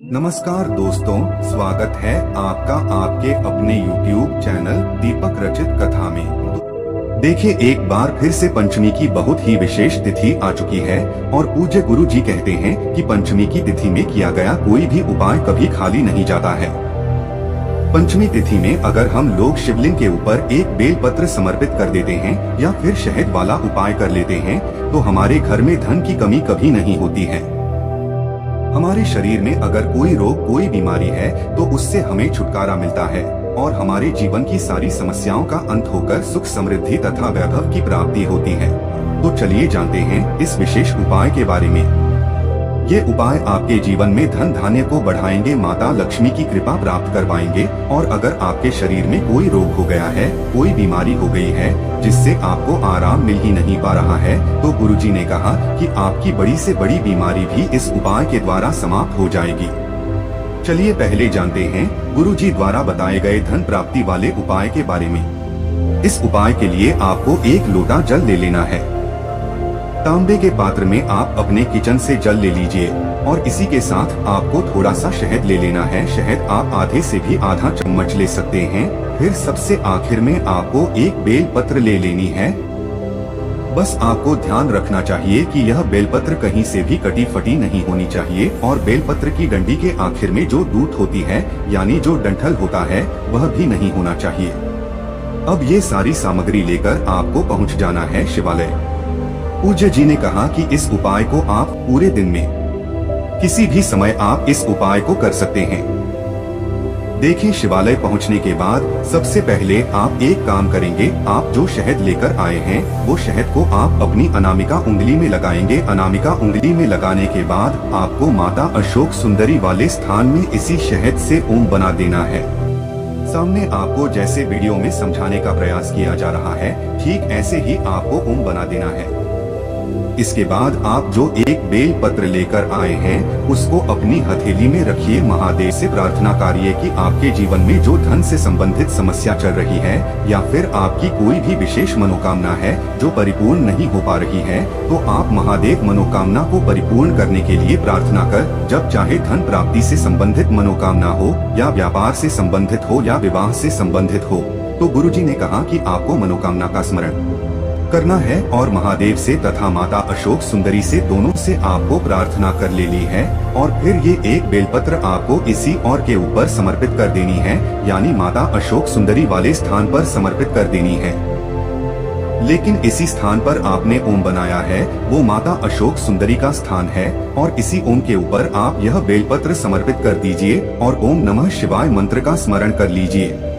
नमस्कार दोस्तों, स्वागत है आपका आपके अपने YouTube चैनल दीपक रचित कथा में। देखिए, एक बार फिर से पंचमी की बहुत ही विशेष तिथि आ चुकी है और पूज्य गुरु जी कहते हैं कि पंचमी की तिथि में किया गया कोई भी उपाय कभी खाली नहीं जाता है। पंचमी तिथि में अगर हम लोग शिवलिंग के ऊपर एक बेल पत्र समर्पित कर देते हैं या फिर शहद वाला उपाय कर लेते हैं तो हमारे घर में धन की कमी कभी नहीं होती है। हमारे शरीर में अगर कोई रोग कोई बीमारी है तो उससे हमें छुटकारा मिलता है और हमारे जीवन की सारी समस्याओं का अंत होकर सुख समृद्धि तथा वैभव की प्राप्ति होती है। तो चलिए जानते हैं इस विशेष उपाय के बारे में। ये उपाय आपके जीवन में धन धान्य को बढ़ाएंगे, माता लक्ष्मी की कृपा प्राप्त करवाएंगे। और अगर आपके शरीर में कोई रोग हो गया है, कोई बीमारी हो गई है जिससे आपको आराम मिल ही नहीं पा रहा है, तो गुरुजी ने कहा कि आपकी बड़ी से बड़ी बीमारी भी इस उपाय के द्वारा समाप्त हो जाएगी। चलिए पहले जानते हैं गुरुजी द्वारा बताए गए धन प्राप्ति वाले उपाय के बारे में। इस उपाय के लिए आपको एक लोटा जल ले लेना है। तांबे के पात्र में आप अपने किचन से जल ले लीजिए और इसी के साथ आपको थोड़ा सा शहद ले लेना है। शहद आप आधे से भी आधा चम्मच ले सकते हैं। फिर सबसे आखिर में आपको एक बेल पत्र ले लेनी है। बस आपको ध्यान रखना चाहिए कि यह बेलपत्र कहीं से भी कटी फटी नहीं होनी चाहिए और बेलपत्र की डंडी के आखिर में जो दूत होती है यानी जो डंठल होता है वह भी नहीं होना चाहिए। अब ये सारी सामग्री लेकर आपको पहुंच जाना है शिवालय। पूज्य जी ने कहा कि इस उपाय को आप पूरे दिन में किसी भी समय आप इस उपाय को कर सकते हैं। देखिए, शिवालय पहुंचने के बाद सबसे पहले आप एक काम करेंगे। आप जो शहद लेकर आए हैं वो शहद को आप अपनी अनामिका उंगली में लगाएंगे। अनामिका उंगली में लगाने के बाद आपको माता अशोक सुंदरी वाले स्थान में इसी शहद से ओम बना देना है। सामने आपको जैसे वीडियो में समझाने का प्रयास किया जा रहा है, ठीक ऐसे ही आपको ओम बना देना है। इसके बाद आप जो एक बेल पत्र लेकर आए हैं उसको अपनी हथेली में रखिए। महादेव से प्रार्थना करिए कि आपके जीवन में जो धन से संबंधित समस्या चल रही है या फिर आपकी कोई भी विशेष मनोकामना है जो परिपूर्ण नहीं हो पा रही है, तो आप महादेव मनोकामना को परिपूर्ण करने के लिए प्रार्थना कर जब चाहे धन प्राप्ति से संबंधित मनोकामना हो या व्यापार से संबंधित हो या विवाह से संबंधित हो, तो गुरुजी ने कहा कि आपको मनोकामना का स्मरण करना है और महादेव से तथा माता अशोक सुंदरी से दोनों से आपको प्रार्थना कर लेनी है। और फिर ये एक बेलपत्र आपको इसी और के ऊपर समर्पित कर देनी है, यानी माता अशोक सुंदरी वाले स्थान पर समर्पित कर देनी है। लेकिन इसी स्थान पर आपने ओम बनाया है वो माता अशोक सुंदरी का स्थान है और इसी ओम के ऊपर आप यह बेलपत्र समर्पित कर दीजिए और ओम नमः शिवाय मंत्र का स्मरण कर लीजिए।